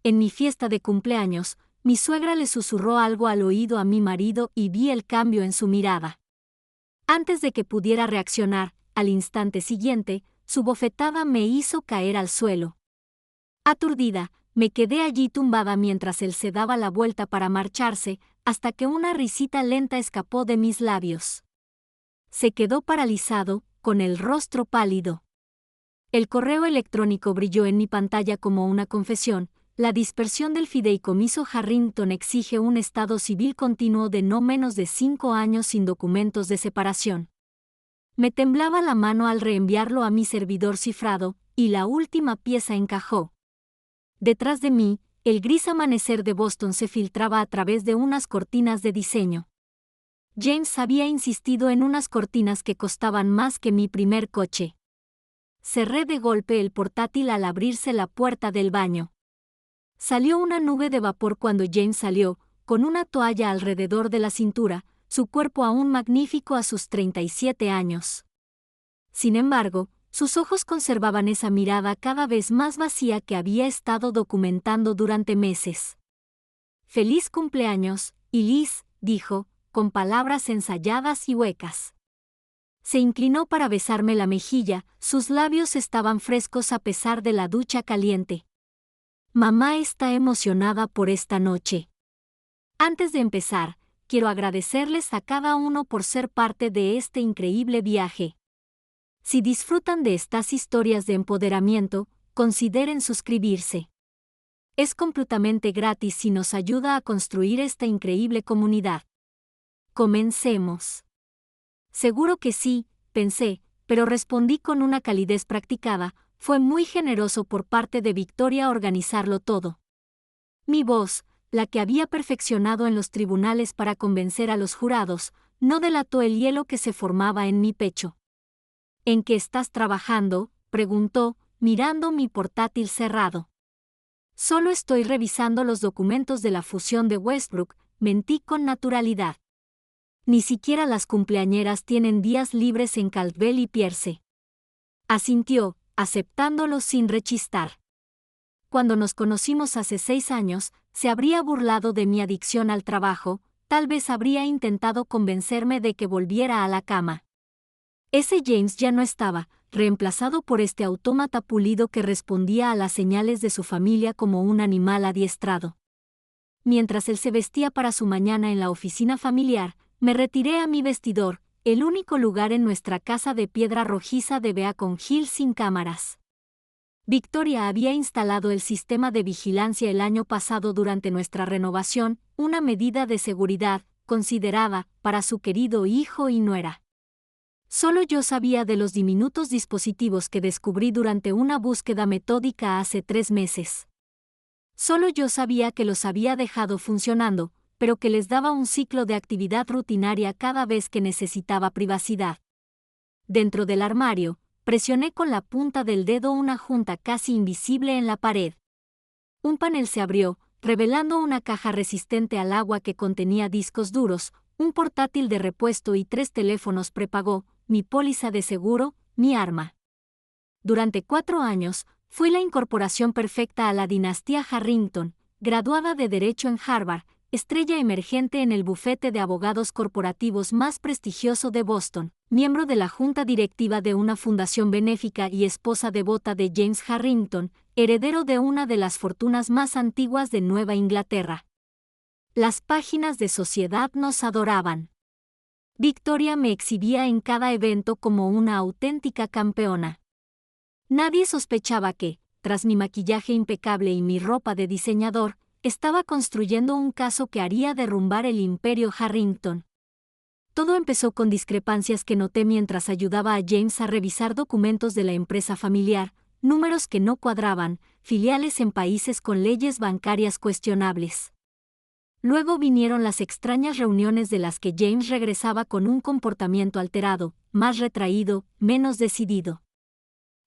En mi fiesta de cumpleaños, mi suegra le susurró algo al oído a mi marido y vi el cambio en su mirada. Antes de que pudiera reaccionar, al instante siguiente, su bofetada me hizo caer al suelo. Aturdida, me quedé allí tumbada mientras él se daba la vuelta para marcharse, hasta que una risita lenta escapó de mis labios. Se quedó paralizado, con el rostro pálido. El correo electrónico brilló en mi pantalla como una confesión. La dispersión del fideicomiso Harrington exige un estado civil continuo de no menos de 5 años sin documentos de separación. Me temblaba la mano al reenviarlo a mi servidor cifrado, y la última pieza encajó. Detrás de mí, el gris amanecer de Boston se filtraba a través de unas cortinas de diseño. James había insistido en unas cortinas que costaban más que mi primer coche. Cerré de golpe el portátil al abrirse la puerta del baño. Salió una nube de vapor cuando James salió, con una toalla alrededor de la cintura, su cuerpo aún magnífico a sus 37 años. Sin embargo, sus ojos conservaban esa mirada cada vez más vacía que había estado documentando durante meses. «Feliz cumpleaños, Elise», dijo, con palabras ensayadas y huecas. Se inclinó para besarme la mejilla, sus labios estaban frescos a pesar de la ducha caliente. Mamá está emocionada por esta noche. Antes de empezar, quiero agradecerles a cada uno por ser parte de este increíble viaje. Si disfrutan de estas historias de empoderamiento, consideren suscribirse. Es completamente gratis y nos ayuda a construir esta increíble comunidad. Comencemos. Seguro que sí, pensé, pero respondí con una calidez practicada. Fue muy generoso por parte de Victoria organizarlo todo. Mi voz, la que había perfeccionado en los tribunales para convencer a los jurados, no delató el hielo que se formaba en mi pecho. «¿En qué estás trabajando?», preguntó, mirando mi portátil cerrado. «Solo estoy revisando los documentos de la fusión de Westbrook», mentí con naturalidad. «Ni siquiera las cumpleañeras tienen días libres en Caldwell y Pierce». Asintió, aceptándolo sin rechistar. Cuando nos conocimos hace 6 años, se habría burlado de mi adicción al trabajo, tal vez habría intentado convencerme de que volviera a la cama. Ese James ya no estaba, reemplazado por este autómata pulido que respondía a las señales de su familia como un animal adiestrado. Mientras él se vestía para su mañana en la oficina familiar, me retiré a mi vestidor, el único lugar en nuestra casa de piedra rojiza de Beacon Hill sin cámaras. Victoria había instalado el sistema de vigilancia el año pasado durante nuestra renovación, una medida de seguridad, considerada, para su querido hijo y nuera. Solo yo sabía de los diminutos dispositivos que descubrí durante una búsqueda metódica hace 3 meses. Solo yo sabía que los había dejado funcionando, pero que les daba un ciclo de actividad rutinaria cada vez que necesitaba privacidad. Dentro del armario, presioné con la punta del dedo una junta casi invisible en la pared. Un panel se abrió, revelando una caja resistente al agua que contenía discos duros, un portátil de repuesto y 3 teléfonos prepago, mi póliza de seguro, mi arma. Durante 4 años, fui la incorporación perfecta a la dinastía Harrington, graduada de Derecho en Harvard, estrella emergente en el bufete de abogados corporativos más prestigioso de Boston, miembro de la junta directiva de una fundación benéfica y esposa devota de James Harrington, heredero de una de las fortunas más antiguas de Nueva Inglaterra. Las páginas de Sociedad nos adoraban. Victoria me exhibía en cada evento como una auténtica campeona. Nadie sospechaba que, tras mi maquillaje impecable y mi ropa de diseñador, estaba construyendo un caso que haría derrumbar el imperio Harrington. Todo empezó con discrepancias que noté mientras ayudaba a James a revisar documentos de la empresa familiar, números que no cuadraban, filiales en países con leyes bancarias cuestionables. Luego vinieron las extrañas reuniones de las que James regresaba con un comportamiento alterado, más retraído, menos decidido.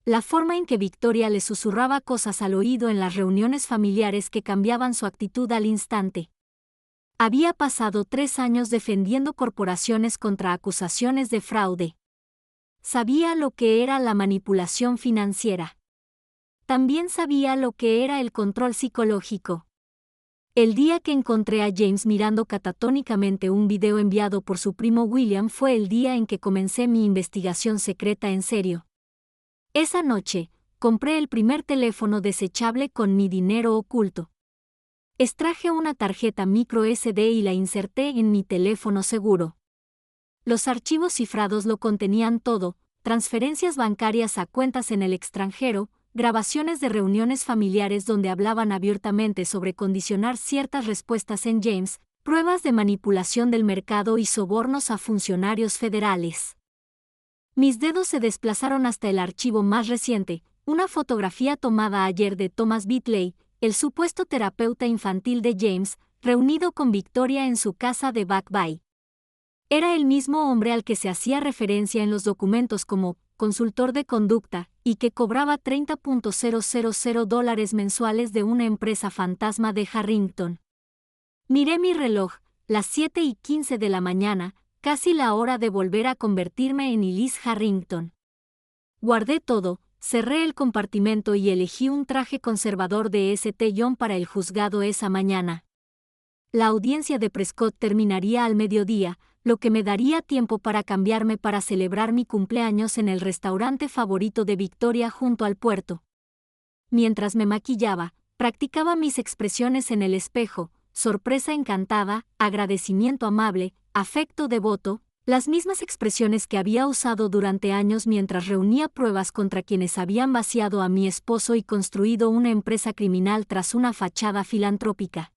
La forma en que Victoria le susurraba cosas al oído en las reuniones familiares que cambiaban su actitud al instante. Había pasado 3 años defendiendo corporaciones contra acusaciones de fraude. Sabía lo que era la manipulación financiera. también sabía lo que era el control psicológico. El día que encontré a James mirando catatónicamente un video enviado por su primo William fue el día en que comencé mi investigación secreta en serio. Esa noche, compré el primer teléfono desechable con mi dinero oculto. Extraje una tarjeta micro SD y la inserté en mi teléfono seguro. Los archivos cifrados lo contenían todo: transferencias bancarias a cuentas en el extranjero, grabaciones de reuniones familiares donde hablaban abiertamente sobre condicionar ciertas respuestas en James, pruebas de manipulación del mercado y sobornos a funcionarios federales. Mis dedos se desplazaron hasta el archivo más reciente, una fotografía tomada ayer de Thomas Bitley, el supuesto terapeuta infantil de James, reunido con Victoria en su casa de Back Bay. Era el mismo hombre al que se hacía referencia en los documentos como consultor de conducta, y que cobraba $30,000 mensuales de una empresa fantasma de Harrington. Miré mi reloj, las 7:15 de la mañana, casi la hora de volver a convertirme en Elise Harrington. Guardé todo, cerré el compartimento y elegí un traje conservador de St. John para el juzgado esa mañana. La audiencia de Prescott terminaría al mediodía, lo que me daría tiempo para cambiarme para celebrar mi cumpleaños en el restaurante favorito de Victoria junto al puerto. Mientras me maquillaba, practicaba mis expresiones en el espejo: sorpresa encantada, agradecimiento amable, afecto devoto, las mismas expresiones que había usado durante años mientras reunía pruebas contra quienes habían vaciado a mi esposo y construido una empresa criminal tras una fachada filantrópica.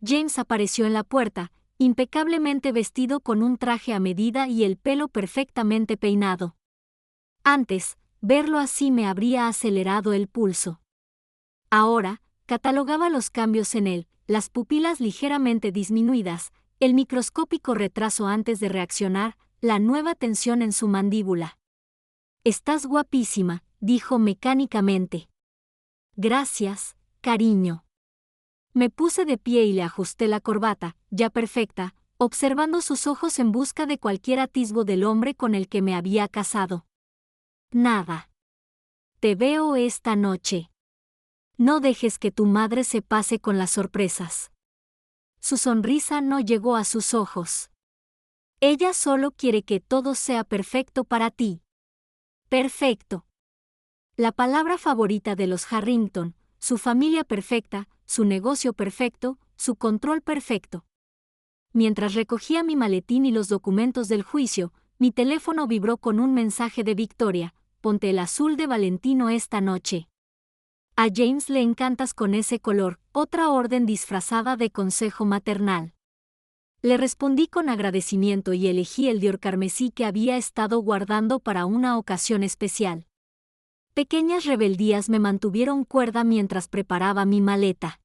James apareció en la puerta, impecablemente vestido con un traje a medida y el pelo perfectamente peinado. Antes, verlo así me habría acelerado el pulso. Ahora, catalogaba los cambios en él: las pupilas ligeramente disminuidas, el microscópico retraso antes de reaccionar, la nueva tensión en su mandíbula. «Estás guapísima», dijo mecánicamente. «Gracias, cariño». Me puse de pie y le ajusté la corbata, ya perfecta, observando sus ojos en busca de cualquier atisbo del hombre con el que me había casado. «Nada. Te veo esta noche. No dejes que tu madre se pase con las sorpresas». Su sonrisa no llegó a sus ojos. «Ella solo quiere que todo sea perfecto para ti». Perfecto. La palabra favorita de los Harrington: su familia perfecta, su negocio perfecto, su control perfecto. Mientras recogía mi maletín y los documentos del juicio, mi teléfono vibró con un mensaje de Victoria: «Ponte el azul de Valentino esta noche. A James le encantas con ese color», otra orden disfrazada de consejo maternal. Le respondí con agradecimiento y elegí el Dior carmesí que había estado guardando para una ocasión especial. Pequeñas rebeldías me mantuvieron cuerda mientras preparaba mi maleta.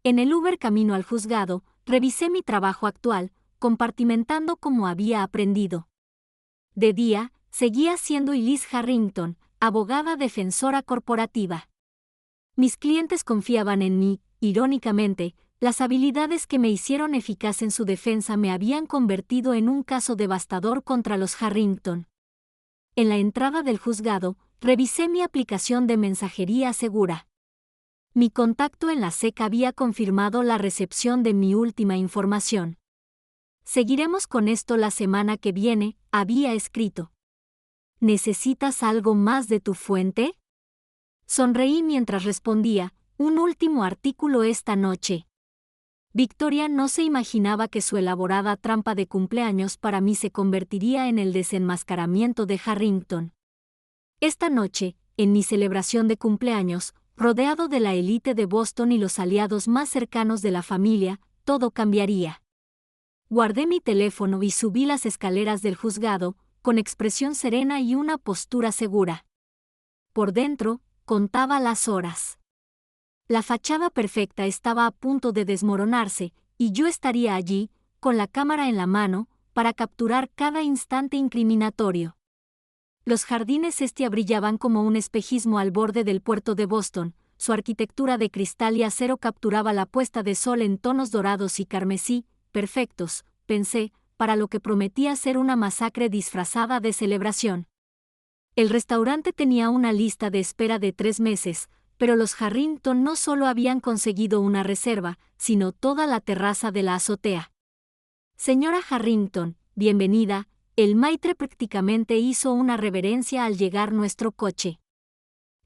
En el Uber camino al juzgado, revisé mi trabajo actual, compartimentando como había aprendido. De día, seguía siendo Elise Harrington, abogada defensora corporativa. Mis clientes confiaban en mí. Irónicamente, las habilidades que me hicieron eficaz en su defensa me habían convertido en un caso devastador contra los Harrington. En la entrada del juzgado, revisé mi aplicación de mensajería segura. Mi contacto en la SEC había confirmado la recepción de mi última información. «Seguiremos con esto la semana que viene», había escrito. «¿Necesitas algo más de tu fuente?». Sonreí mientras respondía: «Un último artículo esta noche». Victoria no se imaginaba que su elaborada trampa de cumpleaños para mí se convertiría en el desenmascaramiento de Harrington. Esta noche, en mi celebración de cumpleaños, rodeado de la élite de Boston y los aliados más cercanos de la familia, todo cambiaría. Guardé mi teléfono y subí las escaleras del juzgado, con expresión serena y una postura segura. Por dentro, contaba las horas. La fachada perfecta estaba a punto de desmoronarse, y yo estaría allí, con la cámara en la mano, para capturar cada instante incriminatorio. Los jardines brillaban como un espejismo al borde del puerto de Boston. Su arquitectura de cristal y acero capturaba la puesta de sol en tonos dorados y carmesí, perfectos, pensé, para lo que prometía ser una masacre disfrazada de celebración. El restaurante tenía una lista de espera de 3 meses, pero los Harrington no solo habían conseguido una reserva, sino toda la terraza de la azotea. Señora Harrington, bienvenida. El maitre prácticamente hizo una reverencia al llegar nuestro coche.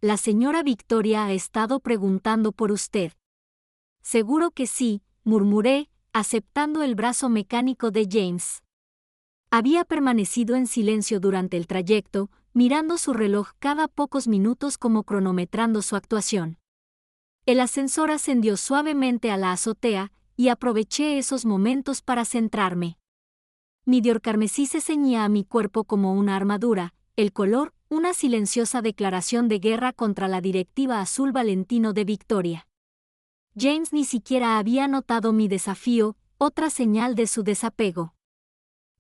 La señora Victoria ha estado preguntando por usted. Seguro que sí, murmuré, aceptando el brazo mecánico de James. Había permanecido en silencio durante el trayecto, mirando su reloj cada pocos minutos como cronometrando su actuación. El ascensor ascendió suavemente a la azotea, y aproveché esos momentos para centrarme. Mi Dior carmesí se ceñía a mi cuerpo como una armadura, el color, una silenciosa declaración de guerra contra la directiva azul Valentino de Victoria. James ni siquiera había notado mi desafío, otra señal de su desapego.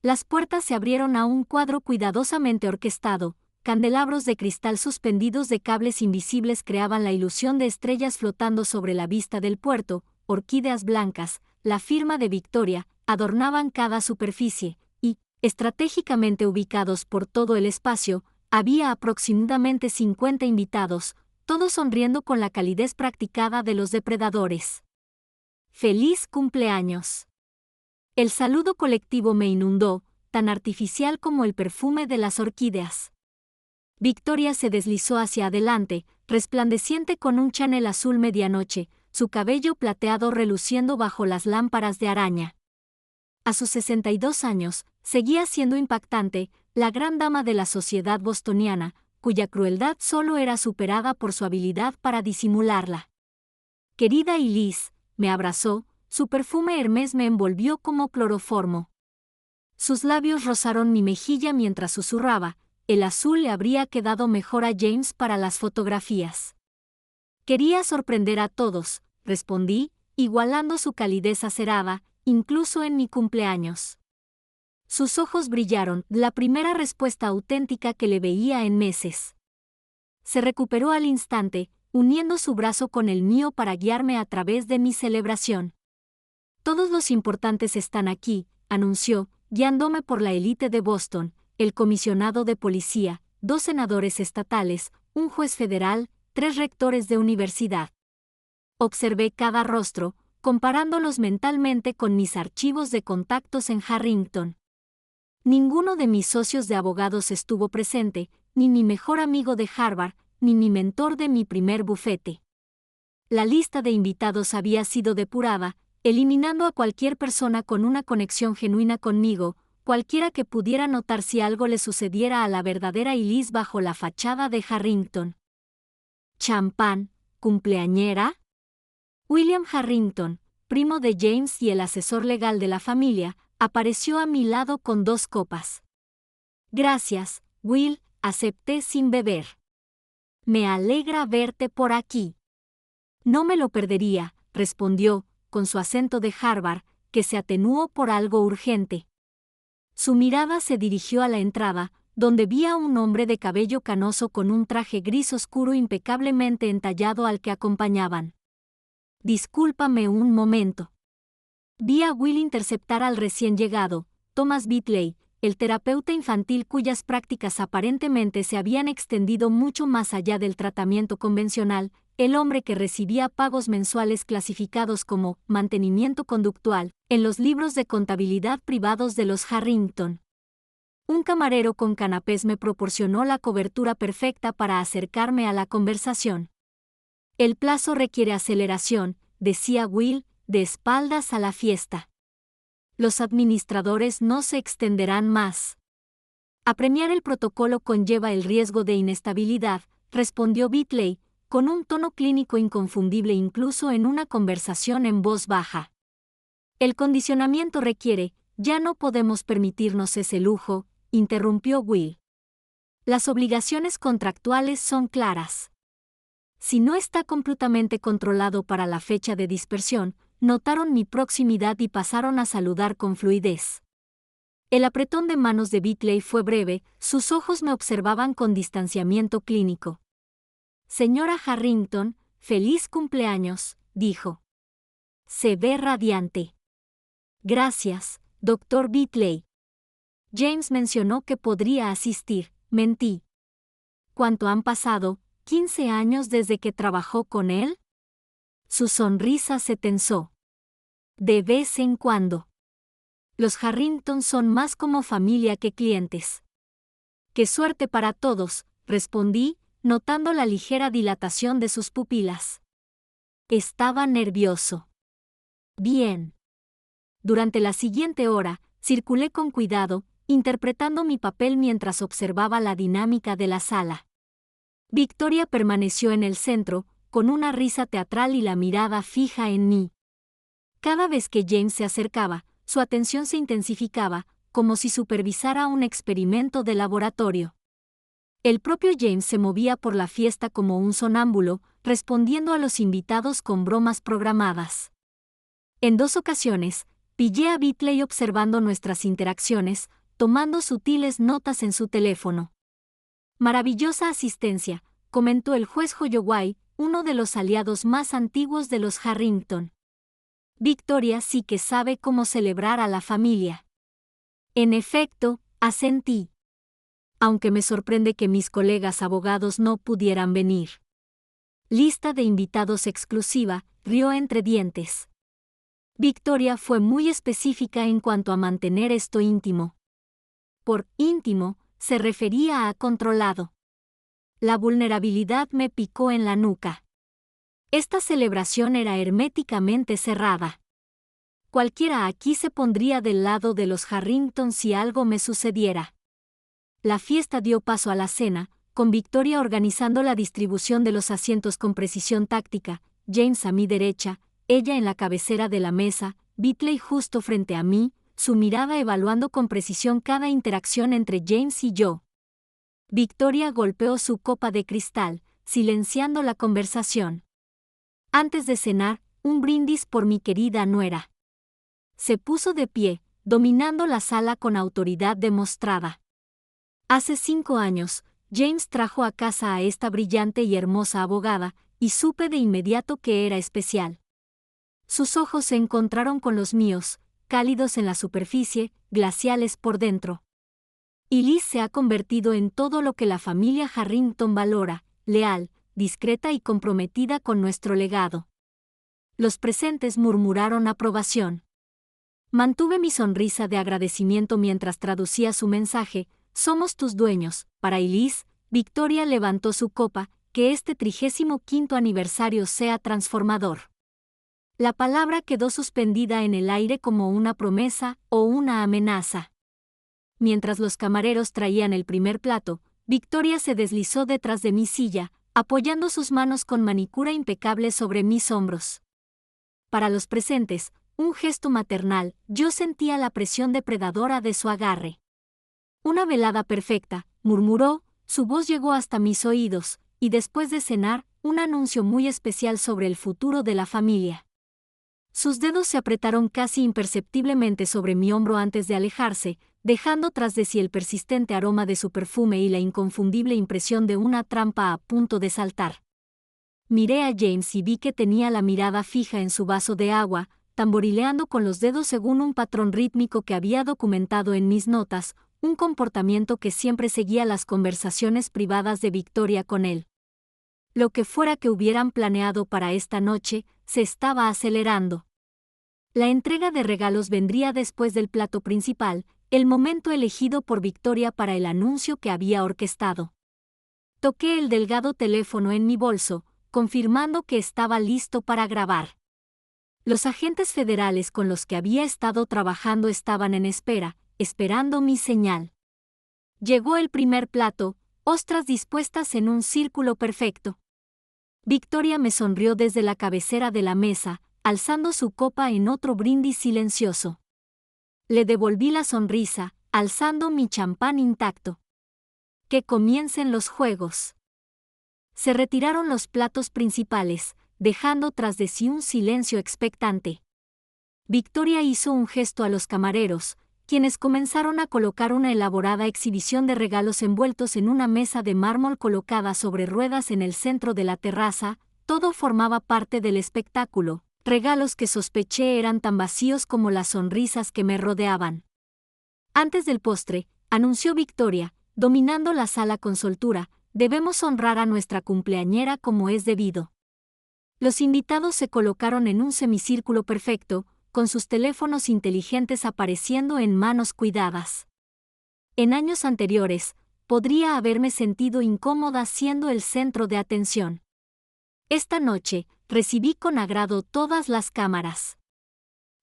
Las puertas se abrieron a un cuadro cuidadosamente orquestado, candelabros de cristal suspendidos de cables invisibles creaban la ilusión de estrellas flotando sobre la vista del puerto, orquídeas blancas, la firma de Victoria, adornaban cada superficie, y, estratégicamente ubicados por todo el espacio, había aproximadamente 50 invitados, todos sonriendo con la calidez practicada de los depredadores. ¡Feliz cumpleaños! El saludo colectivo me inundó, tan artificial como el perfume de las orquídeas. Victoria se deslizó hacia adelante, resplandeciente con un Chanel azul medianoche, su cabello plateado reluciendo bajo las lámparas de araña. A sus 62 años, seguía siendo impactante, la gran dama de la sociedad bostoniana, cuya crueldad solo era superada por su habilidad para disimularla. Querida Elise, me abrazó, su perfume Hermès me envolvió como cloroformo. Sus labios rozaron mi mejilla mientras susurraba, el azul le habría quedado mejor a James para las fotografías. Quería sorprender a todos, respondí, igualando su calidez acerada, incluso en mi cumpleaños. Sus ojos brillaron, la primera respuesta auténtica que le veía en meses. Se recuperó al instante, uniendo su brazo con el mío para guiarme a través de mi celebración. Todos los importantes están aquí, anunció, guiándome por la élite de Boston, el comisionado de policía, 2 senadores estatales, un juez federal, 3 rectores de universidad. Observé cada rostro, comparándolos mentalmente con mis archivos de contactos en Harrington. Ninguno de mis socios de abogados estuvo presente, ni mi mejor amigo de Harvard, ni mi mentor de mi primer bufete. La lista de invitados había sido depurada, eliminando a cualquier persona con una conexión genuina conmigo, cualquiera que pudiera notar si algo le sucediera a la verdadera Elise bajo la fachada de Harrington. ¿Champán, cumpleañera? William Harrington, primo de James y el asesor legal de la familia, apareció a mi lado con 2 copas. Gracias, Will, acepté sin beber. Me alegra verte por aquí. No me lo perdería, respondió, con su acento de Harvard, que se atenuó por algo urgente. Su mirada se dirigió a la entrada, donde vi a un hombre de cabello canoso con un traje gris oscuro impecablemente entallado al que acompañaban. Discúlpame un momento. Vi a Will interceptar al recién llegado, Thomas Bitley, el terapeuta infantil cuyas prácticas aparentemente se habían extendido mucho más allá del tratamiento convencional, el hombre que recibía pagos mensuales clasificados como mantenimiento conductual en los libros de contabilidad privados de los Harrington. Un camarero con canapés me proporcionó la cobertura perfecta para acercarme a la conversación. El plazo requiere aceleración, decía Will, de espaldas a la fiesta. Los administradores no se extenderán más. Apremiar el protocolo conlleva el riesgo de inestabilidad, respondió Bitley, con un tono clínico inconfundible incluso en una conversación en voz baja. El condicionamiento requiere, ya no podemos permitirnos ese lujo, interrumpió Will. Las obligaciones contractuales son claras. Si no está completamente controlado para la fecha de dispersión, notaron mi proximidad y pasaron a saludar con fluidez. El apretón de manos de Bitley fue breve, sus ojos me observaban con distanciamiento clínico. Señora Harrington, feliz cumpleaños, dijo. Se ve radiante. Gracias, doctor Bitley. James mencionó que podría asistir, mentí. cuánto han pasado? ¿15 años desde que trabajó con él? Su sonrisa se tensó. De vez en cuando. Los Harrington son más como familia que clientes. ¡Qué suerte para todos!, respondí, notando la ligera dilatación de sus pupilas. Estaba nervioso. Bien. Durante la siguiente hora, circulé con cuidado, interpretando mi papel mientras observaba la dinámica de la sala. Victoria permaneció en el centro, con una risa teatral y la mirada fija en mí. Cada vez que James se acercaba, su atención se intensificaba, como si supervisara un experimento de laboratorio. El propio James se movía por la fiesta como un sonámbulo, respondiendo a los invitados con bromas programadas. En 2 ocasiones, pillé a Bitley observando nuestras interacciones, tomando sutiles notas en su teléfono. Maravillosa asistencia, comentó el juez Holloway, uno de los aliados más antiguos de los Harrington. Victoria sí que sabe cómo celebrar a la familia. En efecto, asentí. Aunque me sorprende que mis colegas abogados no pudieran venir. Lista de invitados exclusiva, rió entre dientes. Victoria fue muy específica en cuanto a mantener esto íntimo. Por íntimo, se refería a controlado. La vulnerabilidad me picó en la nuca. Esta celebración era herméticamente cerrada. Cualquiera aquí se pondría del lado de los Harrington si algo me sucediera. La fiesta dio paso a la cena, con Victoria organizando la distribución de los asientos con precisión táctica, James a mi derecha, ella en la cabecera de la mesa, Bitley justo frente a mí, su mirada evaluando con precisión cada interacción entre James y yo. Victoria golpeó su copa de cristal, silenciando la conversación. Antes de cenar, un brindis por mi querida nuera. Se puso de pie, dominando la sala con autoridad demostrada. Hace 5 años, James trajo a casa a esta brillante y hermosa abogada, y supe de inmediato que era especial. Sus ojos se encontraron con los míos, cálidos en la superficie, glaciales por dentro. Y Liz se ha convertido en todo lo que la familia Harrington valora, leal, discreta y comprometida con nuestro legado. Los presentes murmuraron aprobación. Mantuve mi sonrisa de agradecimiento mientras traducía su mensaje. Somos tus dueños. Para Liz, Victoria levantó su copa, que este 35º aniversario sea transformador. La palabra quedó suspendida en el aire como una promesa o una amenaza. Mientras los camareros traían el primer plato, Victoria se deslizó detrás de mi silla, apoyando sus manos con manicura impecable sobre mis hombros. Para los presentes, un gesto maternal, yo sentía la presión depredadora de su agarre. Una velada perfecta, murmuró, su voz llegó hasta mis oídos, y después de cenar, un anuncio muy especial sobre el futuro de la familia. Sus dedos se apretaron casi imperceptiblemente sobre mi hombro antes de alejarse, dejando tras de sí el persistente aroma de su perfume y la inconfundible impresión de una trampa a punto de saltar. Miré a James y vi que tenía la mirada fija en su vaso de agua, tamborileando con los dedos según un patrón rítmico que había documentado en mis notas, un comportamiento que siempre seguía las conversaciones privadas de Victoria con él. Lo que fuera que hubieran planeado para esta noche, se estaba acelerando. La entrega de regalos vendría después del plato principal, el momento elegido por Victoria para el anuncio que había orquestado. Toqué el delgado teléfono en mi bolso, confirmando que estaba listo para grabar. Los agentes federales con los que había estado trabajando estaban en espera, esperando mi señal. Llegó el primer plato, ostras dispuestas en un círculo perfecto. Victoria me sonrió desde la cabecera de la mesa, alzando su copa en otro brindis silencioso. Le devolví la sonrisa, alzando mi champán intacto. Que comiencen los juegos. Se retiraron los platos principales, dejando tras de sí un silencio expectante. Victoria hizo un gesto a los camareros, quienes comenzaron a colocar una elaborada exhibición de regalos envueltos en una mesa de mármol colocada sobre ruedas en el centro de la terraza. Todo formaba parte del espectáculo, regalos que sospeché eran tan vacíos como las sonrisas que me rodeaban. Antes del postre, anunció Victoria, dominando la sala con soltura, debemos honrar a nuestra cumpleañera como es debido. Los invitados se colocaron en un semicírculo perfecto, con sus teléfonos inteligentes apareciendo en manos cuidadas. En años anteriores, podría haberme sentido incómoda siendo el centro de atención. Esta noche, recibí con agrado todas las cámaras.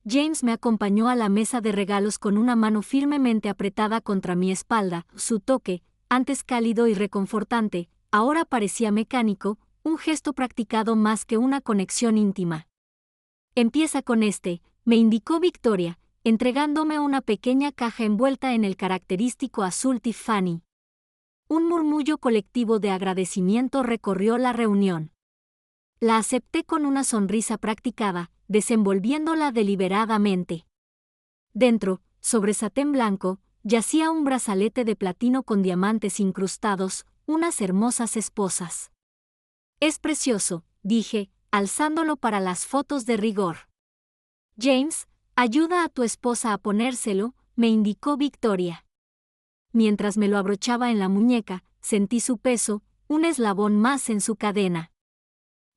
James me acompañó a la mesa de regalos con una mano firmemente apretada contra mi espalda. Su toque, antes cálido y reconfortante, ahora parecía mecánico, un gesto practicado más que una conexión íntima. Empieza con este, me indicó Victoria, entregándome una pequeña caja envuelta en el característico azul Tiffany. Un murmullo colectivo de agradecimiento recorrió la reunión. La acepté con una sonrisa practicada, desenvolviéndola deliberadamente. Dentro, sobre satén blanco, yacía un brazalete de platino con diamantes incrustados, unas hermosas esposas. Es precioso, dije, alzándolo para las fotos de rigor. James, ayuda a tu esposa a ponérselo, me indicó Victoria. Mientras me lo abrochaba en la muñeca, sentí su peso, un eslabón más en su cadena.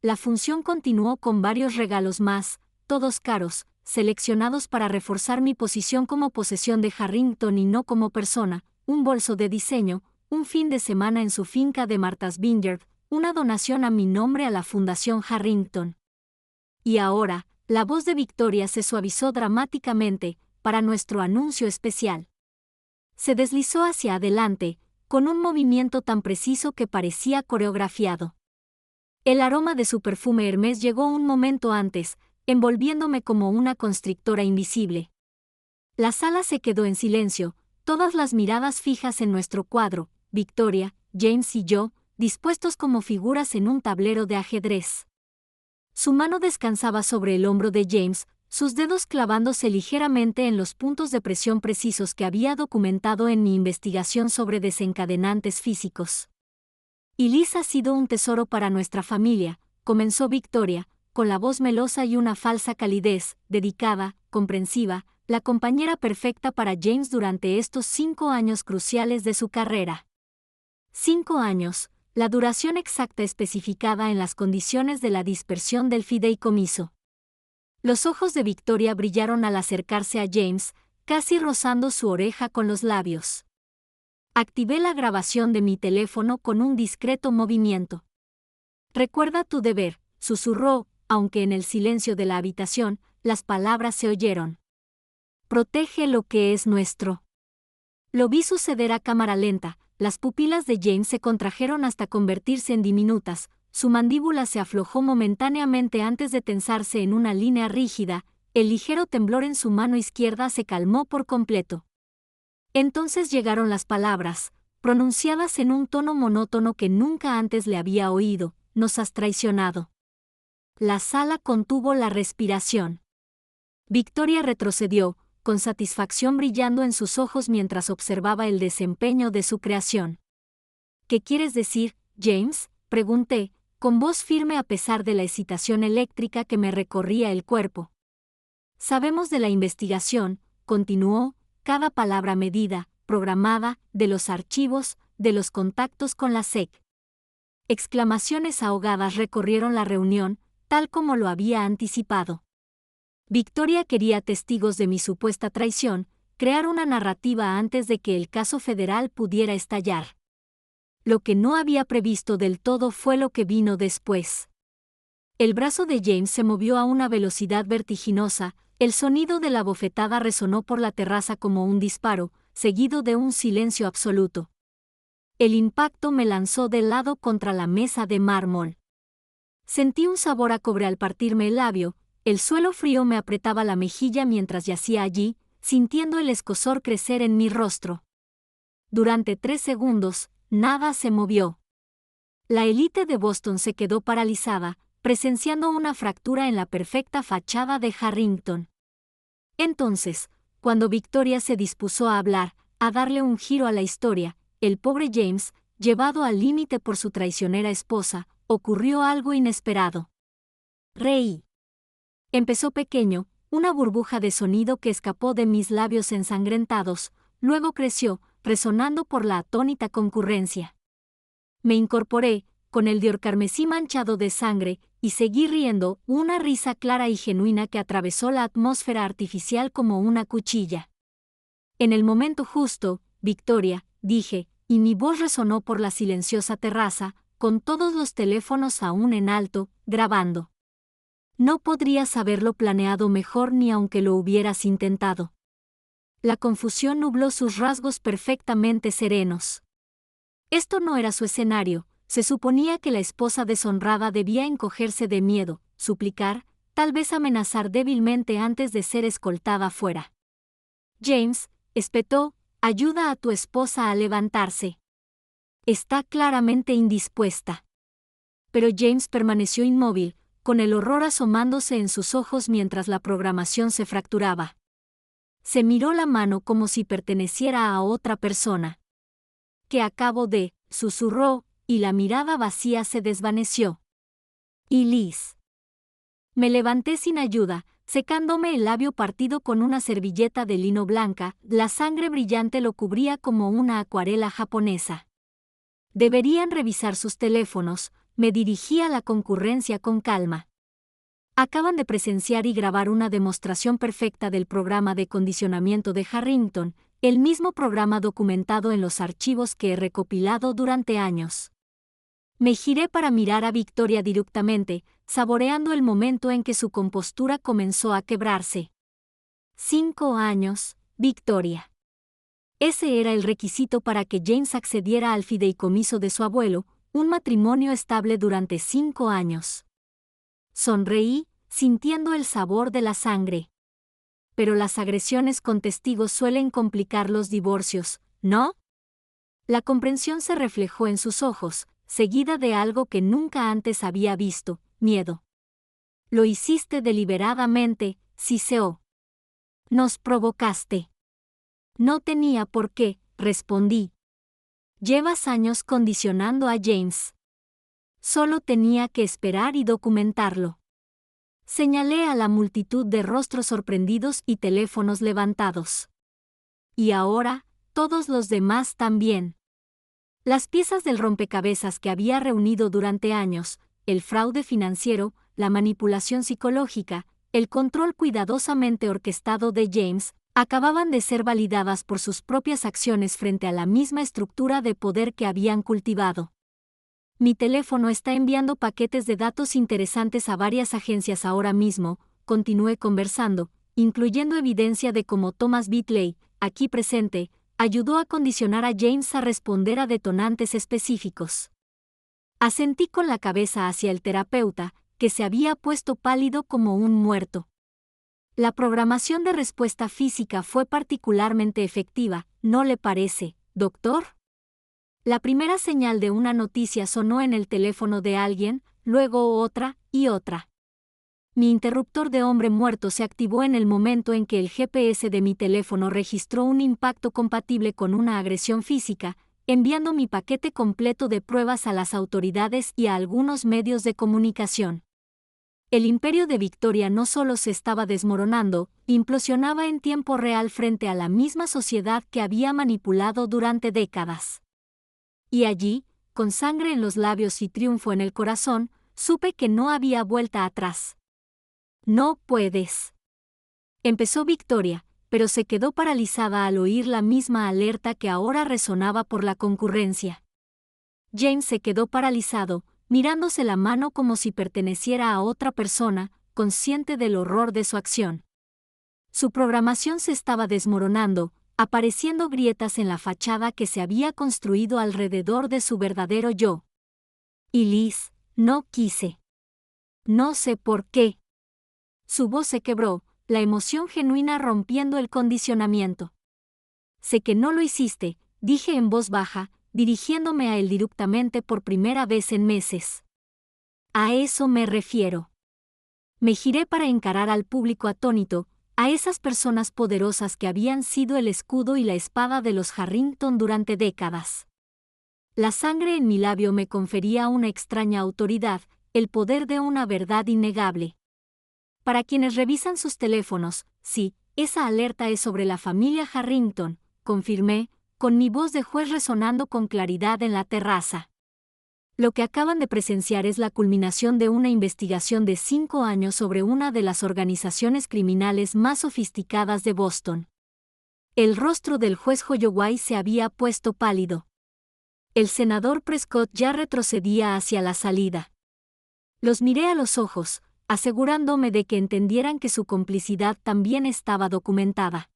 La función continuó con varios regalos más, todos caros, seleccionados para reforzar mi posición como posesión de Harrington y no como persona, un bolso de diseño, un fin de semana en su finca de Martha's Vineyard, una donación a mi nombre a la Fundación Harrington. Y ahora, la voz de Victoria se suavizó dramáticamente, para nuestro anuncio especial. Se deslizó hacia adelante, con un movimiento tan preciso que parecía coreografiado. El aroma de su perfume Hermès llegó un momento antes, envolviéndome como una constrictora invisible. La sala se quedó en silencio, todas las miradas fijas en nuestro cuadro, Victoria, James y yo, dispuestos como figuras en un tablero de ajedrez. Su mano descansaba sobre el hombro de James, sus dedos clavándose ligeramente en los puntos de presión precisos que había documentado en mi investigación sobre desencadenantes físicos. Y Liz ha sido un tesoro para nuestra familia, comenzó Victoria, con la voz melosa y una falsa calidez, dedicada, comprensiva, la compañera perfecta para James durante estos 5 años cruciales de su carrera. 5 años, la duración exacta especificada en las condiciones de la dispersión del fideicomiso. Los ojos de Victoria brillaron al acercarse a James, casi rozando su oreja con los labios. Activé la grabación de mi teléfono con un discreto movimiento. Recuerda tu deber, susurró, aunque en el silencio de la habitación, las palabras se oyeron. Protege lo que es nuestro. Lo vi suceder a cámara lenta, las pupilas de James se contrajeron hasta convertirse en diminutas, su mandíbula se aflojó momentáneamente antes de tensarse en una línea rígida, el ligero temblor en su mano izquierda se calmó por completo. Entonces llegaron las palabras, pronunciadas en un tono monótono que nunca antes le había oído: nos has traicionado. La sala contuvo la respiración. Victoria retrocedió, con satisfacción brillando en sus ojos mientras observaba el desempeño de su creación. ¿Qué quieres decir, James?, pregunté, con voz firme a pesar de la excitación eléctrica que me recorría el cuerpo. Sabemos de la investigación, continuó, cada palabra medida, programada, de los archivos, de los contactos con la SEC. Exclamaciones ahogadas recorrieron la reunión, tal como lo había anticipado. Victoria quería testigos de mi supuesta traición, crear una narrativa antes de que el caso federal pudiera estallar. Lo que no había previsto del todo fue lo que vino después. El brazo de James se movió a una velocidad vertiginosa, el sonido de la bofetada resonó por la terraza como un disparo, seguido de un silencio absoluto. El impacto me lanzó de lado contra la mesa de mármol. Sentí un sabor a cobre al partirme el labio, el suelo frío me apretaba la mejilla mientras yacía allí, sintiendo el escozor crecer en mi rostro. Durante 3 segundos, nada se movió. La élite de Boston se quedó paralizada, presenciando una fractura en la perfecta fachada de Harrington. Entonces, cuando Victoria se dispuso a hablar, a darle un giro a la historia, el pobre James, llevado al límite por su traicionera esposa, ocurrió algo inesperado. Reí. Empezó pequeño, una burbuja de sonido que escapó de mis labios ensangrentados, luego creció, resonando por la atónita concurrencia. Me incorporé, con el dior carmesí manchado de sangre, y seguí riendo, una risa clara y genuina que atravesó la atmósfera artificial como una cuchilla. En el momento justo, Victoria, dije, y mi voz resonó por la silenciosa terraza, con todos los teléfonos aún en alto, grabando. No podrías haberlo planeado mejor ni aunque lo hubieras intentado. La confusión nubló sus rasgos perfectamente serenos. Esto no era su escenario. Se suponía que la esposa deshonrada debía encogerse de miedo, suplicar, tal vez amenazar débilmente antes de ser escoltada fuera. James, espetó, ayuda a tu esposa a levantarse. Está claramente indispuesta. Pero James permaneció inmóvil, con el horror asomándose en sus ojos mientras la programación se fracturaba. Se miró la mano como si perteneciera a otra persona. ¿Qué acabo de?, susurró, y la mirada vacía se desvaneció. ¿Y Liz? Me levanté sin ayuda, secándome el labio partido con una servilleta de lino blanca, la sangre brillante lo cubría como una acuarela japonesa. Deberían revisar sus teléfonos, me dirigí a la concurrencia con calma. Acaban de presenciar y grabar una demostración perfecta del programa de condicionamiento de Harrington, el mismo programa documentado en los archivos que he recopilado durante años. Me giré para mirar a Victoria directamente, saboreando el momento en que su compostura comenzó a quebrarse. 5 años, Victoria. Ese era el requisito para que James accediera al fideicomiso de su abuelo, un matrimonio estable durante 5 años. Sonreí, sintiendo el sabor de la sangre. Pero las agresiones con testigos suelen complicar los divorcios, ¿no? La comprensión se reflejó en sus ojos, seguida de algo que nunca antes había visto, miedo. Lo hiciste deliberadamente, siseó. Nos provocaste. No tenía por qué, respondí. Llevas años condicionando a James. Solo tenía que esperar y documentarlo. Señalé a la multitud de rostros sorprendidos y teléfonos levantados. Y ahora, todos los demás también. Las piezas del rompecabezas que había reunido durante años, el fraude financiero, la manipulación psicológica, el control cuidadosamente orquestado de James, acababan de ser validadas por sus propias acciones frente a la misma estructura de poder que habían cultivado. Mi teléfono está enviando paquetes de datos interesantes a varias agencias ahora mismo, continué conversando, incluyendo evidencia de cómo Thomas Bitley, aquí presente, ayudó a condicionar a James a responder a detonantes específicos. Asentí con la cabeza hacia el terapeuta, que se había puesto pálido como un muerto. La programación de respuesta física fue particularmente efectiva, ¿no le parece, doctor? La primera señal de una noticia sonó en el teléfono de alguien, luego otra, y otra. Mi interruptor de hombre muerto se activó en el momento en que el GPS de mi teléfono registró un impacto compatible con una agresión física, enviando mi paquete completo de pruebas a las autoridades y a algunos medios de comunicación. El imperio de Victoria no solo se estaba desmoronando, implosionaba en tiempo real frente a la misma sociedad que había manipulado durante décadas. Y allí, con sangre en los labios y triunfo en el corazón, supe que no había vuelta atrás. No puedes. Empezó Victoria, pero se quedó paralizada al oír la misma alerta que ahora resonaba por la concurrencia. James se quedó paralizado, mirándose la mano como si perteneciera a otra persona, consciente del horror de su acción. Su programación se estaba desmoronando, apareciendo grietas en la fachada que se había construido alrededor de su verdadero yo. Y Liz, no quise. No sé por qué. Su voz se quebró, la emoción genuina rompiendo el condicionamiento. Sé que no lo hiciste, dije en voz baja, dirigiéndome a él directamente por primera vez en meses. A eso me refiero. Me giré para encarar al público atónito, a esas personas poderosas que habían sido el escudo y la espada de los Harrington durante décadas. La sangre en mi labio me confería una extraña autoridad, el poder de una verdad innegable. Para quienes revisan sus teléfonos, sí, esa alerta es sobre la familia Harrington, confirmé, con mi voz de juez resonando con claridad en la terraza. Lo que acaban de presenciar es la culminación de una investigación de 5 años sobre una de las organizaciones criminales más sofisticadas de Boston. El rostro del juez Holloway se había puesto pálido. El senador Prescott ya retrocedía hacia la salida. Los miré a los ojos, asegurándome de que entendieran que su complicidad también estaba documentada.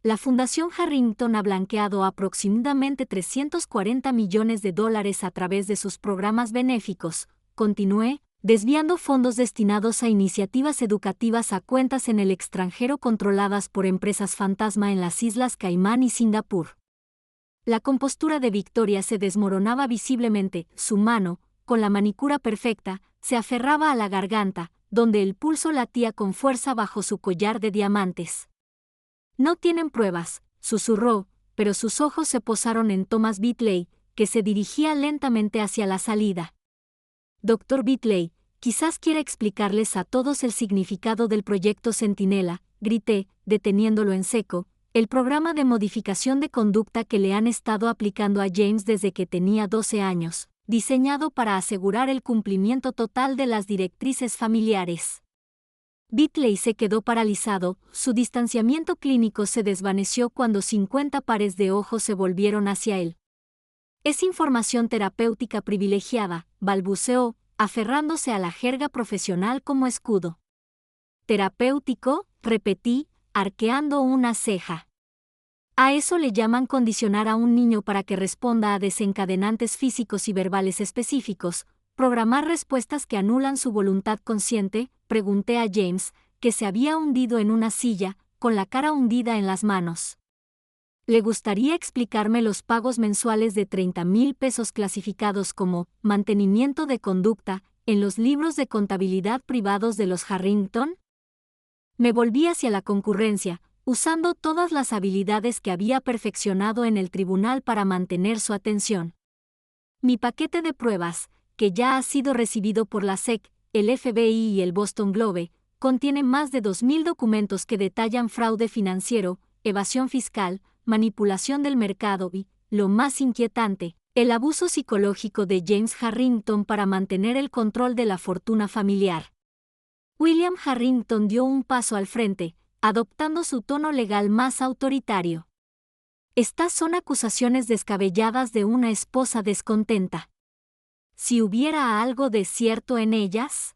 La Fundación Harrington ha blanqueado aproximadamente $340 millones a través de sus programas benéficos, continué, desviando fondos destinados a iniciativas educativas a cuentas en el extranjero controladas por empresas fantasma en las Islas Caimán y Singapur. La compostura de Victoria se desmoronaba visiblemente, su mano, con la manicura perfecta, se aferraba a la garganta, donde el pulso latía con fuerza bajo su collar de diamantes. No tienen pruebas, susurró, pero sus ojos se posaron en Thomas Bitley, que se dirigía lentamente hacia la salida. Dr. Bitley, quizás quiera explicarles a todos el significado del proyecto Centinela, grité, deteniéndolo en seco, el programa de modificación de conducta que le han estado aplicando a James desde que tenía 12 años, diseñado para asegurar el cumplimiento total de las directrices familiares. Bitley se quedó paralizado, su distanciamiento clínico se desvaneció cuando 50 pares de ojos se volvieron hacia él. Es información terapéutica privilegiada, balbuceó, aferrándose a la jerga profesional como escudo. ¿Terapéutico?, repetí, arqueando una ceja. A eso le llaman condicionar a un niño para que responda a desencadenantes físicos y verbales específicos, programar respuestas que anulan su voluntad consciente, pregunté a James, que se había hundido en una silla, con la cara hundida en las manos. ¿Le gustaría explicarme los pagos mensuales de $30,000 clasificados como mantenimiento de conducta en los libros de contabilidad privados de los Harrington? Me volví hacia la concurrencia, usando todas las habilidades que había perfeccionado en el tribunal para mantener su atención. Mi paquete de pruebas, que ya ha sido recibido por la SEC, el FBI y el Boston Globe, contiene más de 2,000 documentos que detallan fraude financiero, evasión fiscal, manipulación del mercado y, lo más inquietante, el abuso psicológico de James Harrington para mantener el control de la fortuna familiar. William Harrington dio un paso al frente, adoptando su tono legal más autoritario. Estas son acusaciones descabelladas de una esposa descontenta. Si hubiera algo de cierto en ellas.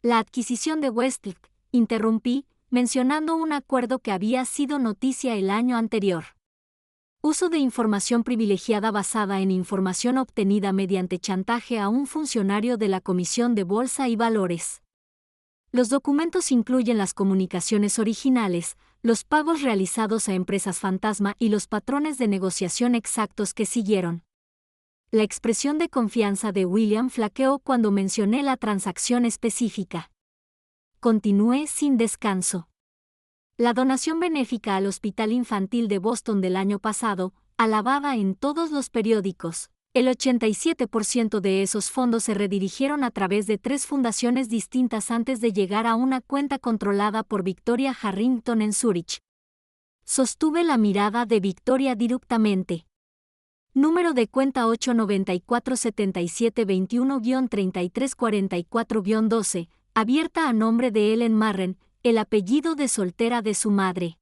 La adquisición de Westlake, interrumpí, mencionando un acuerdo que había sido noticia el año anterior. Uso de información privilegiada basada en información obtenida mediante chantaje a un funcionario de la Comisión de Bolsa y Valores. Los documentos incluyen las comunicaciones originales, los pagos realizados a empresas fantasma y los patrones de negociación exactos que siguieron. La expresión de confianza de William flaqueó cuando mencioné la transacción específica. Continué sin descanso. La donación benéfica al Hospital Infantil de Boston del año pasado, alabada en todos los periódicos, el 87% de esos fondos se redirigieron a través de 3 fundaciones distintas antes de llegar a una cuenta controlada por Victoria Harrington en Zúrich. Sostuve la mirada de Victoria directamente. Número de cuenta 894-7721-3344-12, abierta a nombre de Ellen Marren, el apellido de soltera de su madre.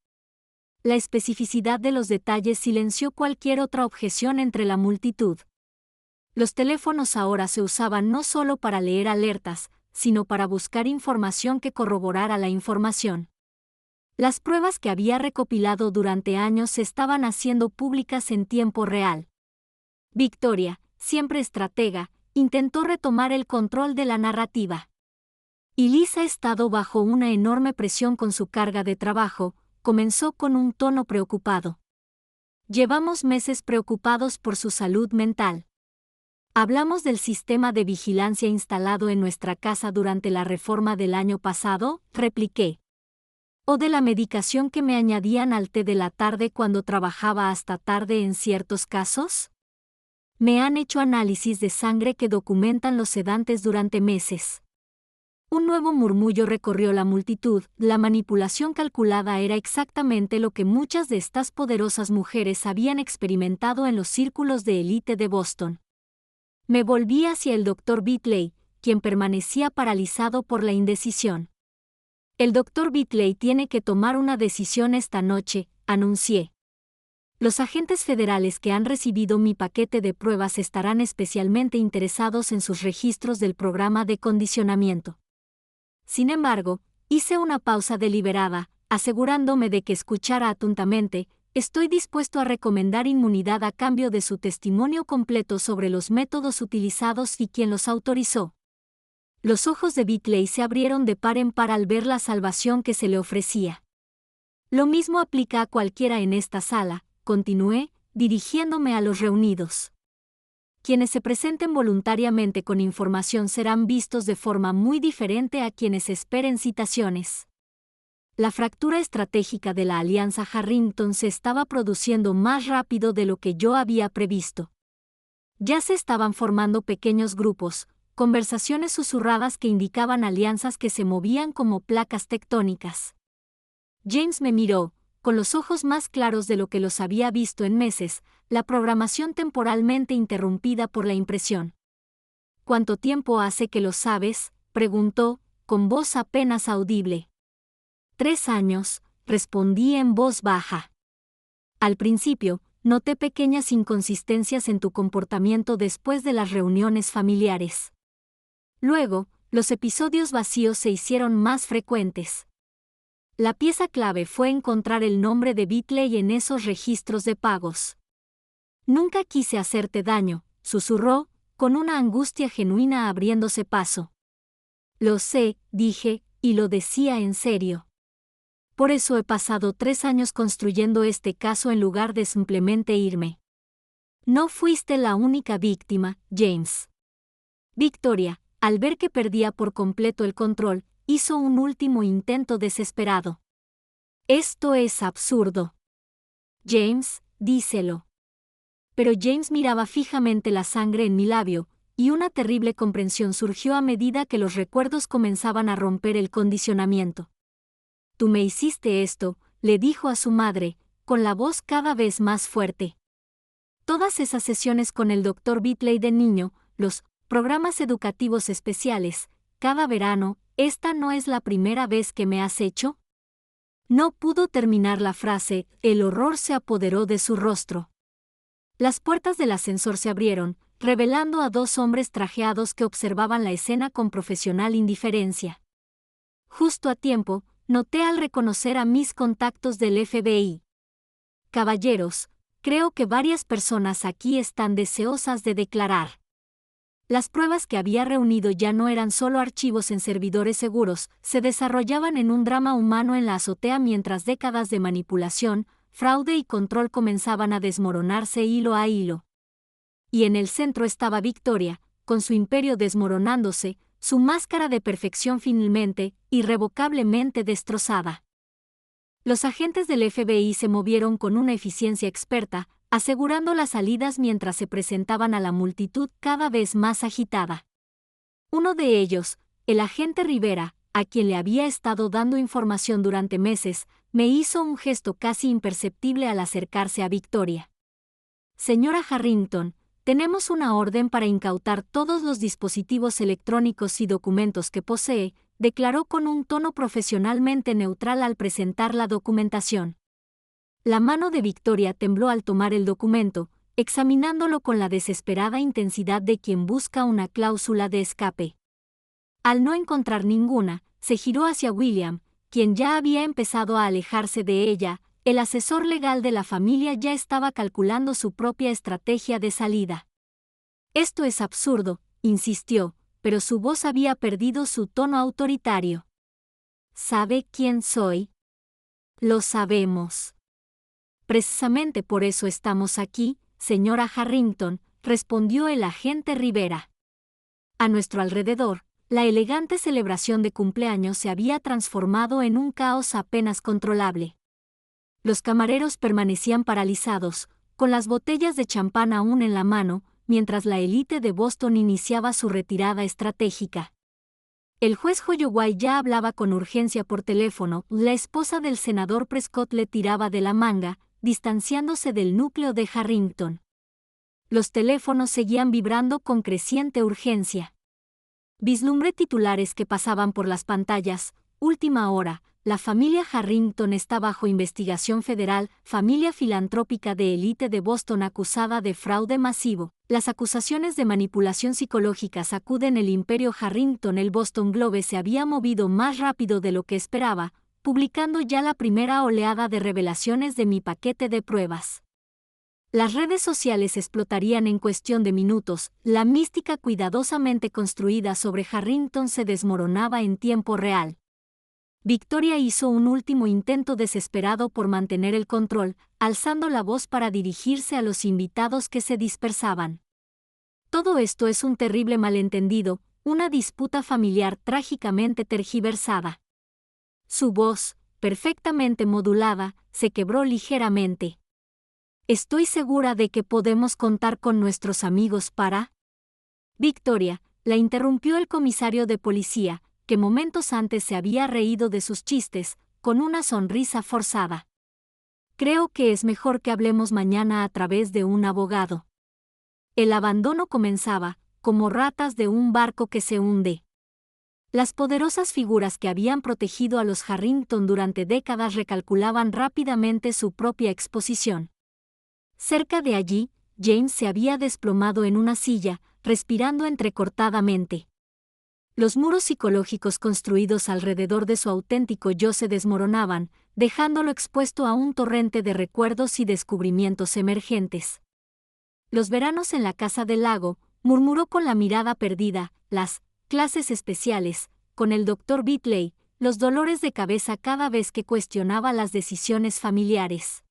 La especificidad de los detalles silenció cualquier otra objeción entre la multitud. Los teléfonos ahora se usaban no solo para leer alertas, sino para buscar información que corroborara la información. Las pruebas que había recopilado durante años se estaban haciendo públicas en tiempo real. Victoria, siempre estratega, intentó retomar el control de la narrativa. Y Liz ha estado bajo una enorme presión con su carga de trabajo, comenzó con un tono preocupado. Llevamos meses preocupados por su salud mental. ¿Hablamos del sistema de vigilancia instalado en nuestra casa durante la reforma del año pasado?, repliqué. ¿O de la medicación que me añadían al té de la tarde cuando trabajaba hasta tarde en ciertos casos? Me han hecho análisis de sangre que documentan los sedantes durante meses. Un nuevo murmullo recorrió la multitud. La manipulación calculada era exactamente lo que muchas de estas poderosas mujeres habían experimentado en los círculos de élite de Boston. Me volví hacia el Dr. Bitley, quien permanecía paralizado por la indecisión. El Dr. Bitley tiene que tomar una decisión esta noche, anuncié. Los agentes federales que han recibido mi paquete de pruebas estarán especialmente interesados en sus registros del programa de condicionamiento. Sin embargo, hice una pausa deliberada, asegurándome de que escuchara atentamente. Estoy dispuesto a recomendar inmunidad a cambio de su testimonio completo sobre los métodos utilizados y quién los autorizó. Los ojos de Bitley se abrieron de par en par al ver la salvación que se le ofrecía. Lo mismo aplica a cualquiera en esta sala, continué, dirigiéndome a los reunidos. Quienes se presenten voluntariamente con información serán vistos de forma muy diferente a quienes esperen citaciones. La fractura estratégica de la Alianza Harrington se estaba produciendo más rápido de lo que yo había previsto. Ya se estaban formando pequeños grupos, conversaciones susurradas que indicaban alianzas que se movían como placas tectónicas. James me miró, con los ojos más claros de lo que los había visto en meses, la programación temporalmente interrumpida por la impresión. ¿Cuánto tiempo hace que lo sabes?, preguntó, con voz apenas audible. 3 años, respondí en voz baja. Al principio, noté pequeñas inconsistencias en tu comportamiento después de las reuniones familiares. Luego, los episodios vacíos se hicieron más frecuentes. La pieza clave fue encontrar el nombre de Bitley en esos registros de pagos. Nunca quise hacerte daño, susurró, con una angustia genuina abriéndose paso. Lo sé, dije, y lo decía en serio. Por eso he pasado 3 años construyendo este caso en lugar de simplemente irme. No fuiste la única víctima, James. Victoria, al ver que perdía por completo el control, hizo un último intento desesperado. Esto es absurdo. James, díselo. Pero James miraba fijamente la sangre en mi labio, y una terrible comprensión surgió a medida que los recuerdos comenzaban a romper el condicionamiento. Tú me hiciste esto, le dijo a su madre, con la voz cada vez más fuerte. Todas esas sesiones con el Dr. Bitley de niño, los programas educativos especiales, cada verano, ¿esta no es la primera vez que me has hecho? No pudo terminar la frase, el horror se apoderó de su rostro. Las puertas del ascensor se abrieron, revelando a 2 hombres trajeados que observaban la escena con profesional indiferencia. Justo a tiempo, noté al reconocer a mis contactos del FBI. Caballeros, creo que varias personas aquí están deseosas de declarar. Las pruebas que había reunido ya no eran solo archivos en servidores seguros, se desarrollaban en un drama humano en la azotea mientras décadas de manipulación, fraude y control comenzaban a desmoronarse hilo a hilo. Y en el centro estaba Victoria, con su imperio desmoronándose, su máscara de perfección finalmente, irrevocablemente destrozada. Los agentes del FBI se movieron con una eficiencia experta, asegurando las salidas mientras se presentaban a la multitud cada vez más agitada. Uno de ellos, el agente Rivera, a quien le había estado dando información durante meses, me hizo un gesto casi imperceptible al acercarse a Victoria. Señora Harrington, tenemos una orden para incautar todos los dispositivos electrónicos y documentos que posee, declaró con un tono profesionalmente neutral al presentar la documentación. La mano de Victoria tembló al tomar el documento, examinándolo con la desesperada intensidad de quien busca una cláusula de escape. Al no encontrar ninguna, se giró hacia William, quien ya había empezado a alejarse de ella. El asesor legal de la familia ya estaba calculando su propia estrategia de salida. Esto es absurdo, insistió, pero su voz había perdido su tono autoritario. ¿Sabe quién soy? Lo sabemos. Precisamente por eso estamos aquí, señora Harrington, respondió el agente Rivera. A nuestro alrededor, la elegante celebración de cumpleaños se había transformado en un caos apenas controlable. Los camareros permanecían paralizados, con las botellas de champán aún en la mano, mientras la élite de Boston iniciaba su retirada estratégica. El juez Holloway ya hablaba con urgencia por teléfono, la esposa del senador Prescott le tiraba de la manga, distanciándose del núcleo de Harrington. Los teléfonos seguían vibrando con creciente urgencia. Vislumbré titulares que pasaban por las pantallas. Última hora, la familia Harrington está bajo investigación federal, familia filantrópica de élite de Boston acusada de fraude masivo. Las acusaciones de manipulación psicológica sacuden el imperio Harrington. El Boston Globe se había movido más rápido de lo que esperaba, publicando ya la primera oleada de revelaciones de mi paquete de pruebas. Las redes sociales explotarían en cuestión de minutos. La mística cuidadosamente construida sobre Harrington se desmoronaba en tiempo real. Victoria hizo un último intento desesperado por mantener el control, alzando la voz para dirigirse a los invitados que se dispersaban. Todo esto es un terrible malentendido, una disputa familiar trágicamente tergiversada. Su voz, perfectamente modulada, se quebró ligeramente. Estoy segura de que podemos contar con nuestros amigos para... Victoria, la interrumpió el comisario de policía, que momentos antes se había reído de sus chistes, con una sonrisa forzada. Creo que es mejor que hablemos mañana a través de un abogado. El abandono comenzaba, como ratas de un barco que se hunde. Las poderosas figuras que habían protegido a los Harrington durante décadas recalculaban rápidamente su propia exposición. Cerca de allí, James se había desplomado en una silla, respirando entrecortadamente. Los muros psicológicos construidos alrededor de su auténtico yo se desmoronaban, dejándolo expuesto a un torrente de recuerdos y descubrimientos emergentes. Los veranos en la casa del lago, murmuró con la mirada perdida, las clases especiales, con el Dr. Bitley, los dolores de cabeza cada vez que cuestionaba las decisiones familiares.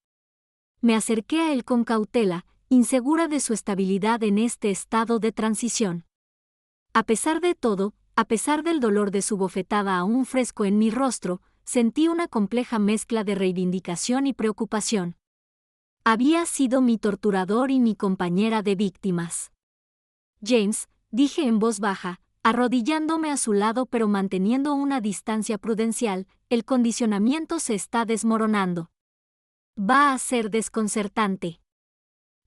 Me acerqué a él con cautela, insegura de su estabilidad en este estado de transición. A pesar de todo, a pesar del dolor de su bofetada aún fresco en mi rostro, sentí una compleja mezcla de reivindicación y preocupación. Había sido mi torturador y mi compañera de víctimas. James, dije en voz baja, arrodillándome a su lado pero manteniendo una distancia prudencial, el condicionamiento se está desmoronando. Va a ser desconcertante.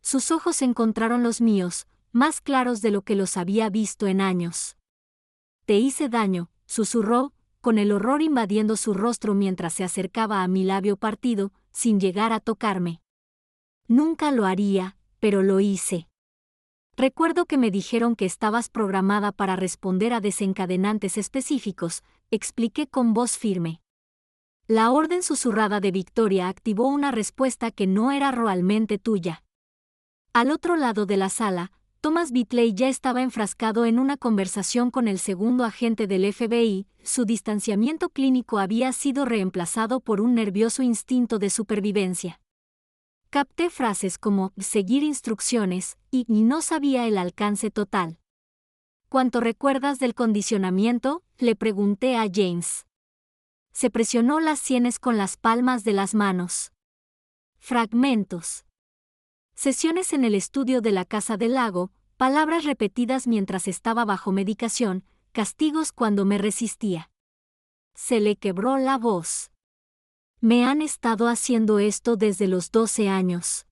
Sus ojos encontraron los míos, más claros de lo que los había visto en años. Te hice daño, susurró, con el horror invadiendo su rostro mientras se acercaba a mi labio partido, sin llegar a tocarme. Nunca lo haría, pero lo hice. Recuerdo que me dijeron que estabas programada para responder a desencadenantes específicos, expliqué con voz firme. La orden susurrada de Victoria activó una respuesta que no era realmente tuya. Al otro lado de la sala, Thomas Bitley ya estaba enfrascado en una conversación con el segundo agente del FBI. Su distanciamiento clínico había sido reemplazado por un nervioso instinto de supervivencia. Capté frases como «seguir instrucciones» y «no sabía el alcance total». ¿Cuánto recuerdas del condicionamiento?, le pregunté a James. Se presionó las sienes con las palmas de las manos. Fragmentos. Sesiones en el estudio de la Casa del Lago, palabras repetidas mientras estaba bajo medicación, castigos cuando me resistía. Se le quebró la voz. Me han estado haciendo esto desde los 12 años.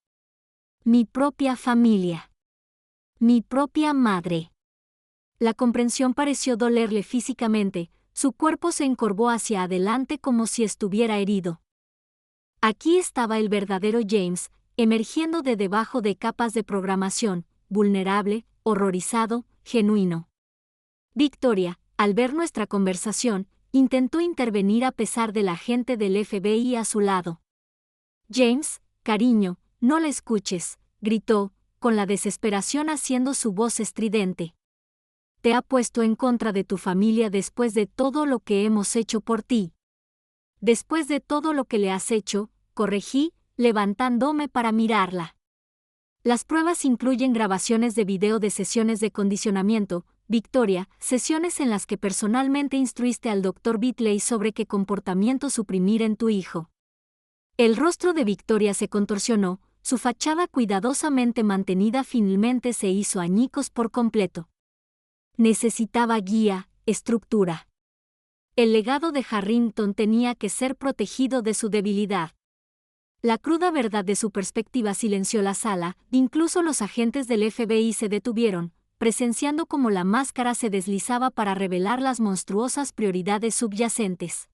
Mi propia familia. Mi propia madre. La comprensión pareció dolerle físicamente, su cuerpo se encorvó hacia adelante como si estuviera herido. Aquí estaba el verdadero James, emergiendo de debajo de capas de programación, vulnerable, horrorizado, genuino. Victoria, al ver nuestra conversación, intentó intervenir a pesar del agente del FBI a su lado. James, cariño, no la escuches, gritó, con la desesperación haciendo su voz estridente. Te ha puesto en contra de tu familia después de todo lo que hemos hecho por ti. Después de todo lo que le has hecho, corregí, levantándome para mirarla. Las pruebas incluyen grabaciones de video de sesiones de condicionamiento, Victoria, sesiones en las que personalmente instruiste al Dr. Bitley sobre qué comportamiento suprimir en tu hijo. El rostro de Victoria se contorsionó, su fachada cuidadosamente mantenida finalmente se hizo añicos por completo. Necesitaba guía, estructura. El legado de Harrington tenía que ser protegido de su debilidad. La cruda verdad de su perspectiva silenció la sala, incluso los agentes del FBI se detuvieron, presenciando cómo la máscara se deslizaba para revelar las monstruosas prioridades subyacentes.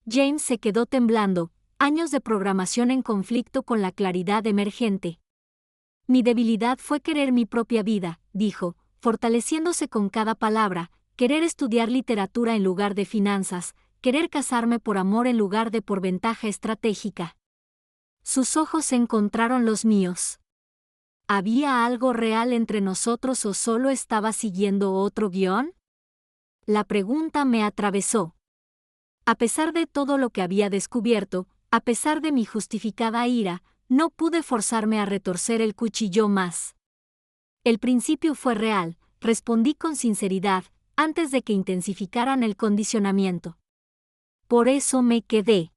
James se quedó temblando, años de programación en conflicto con la claridad emergente. Mi debilidad fue querer mi propia vida, dijo, fortaleciéndose con cada palabra, querer estudiar literatura en lugar de finanzas, querer casarme por amor en lugar de por ventaja estratégica. Sus ojos se encontraron los míos. ¿Había algo real entre nosotros o solo estaba siguiendo otro guión? La pregunta me atravesó. A pesar de todo lo que había descubierto, a pesar de mi justificada ira, no pude forzarme a retorcer el cuchillo más. El principio fue real, respondí con sinceridad, antes de que intensificaran el condicionamiento. Por eso me quedé.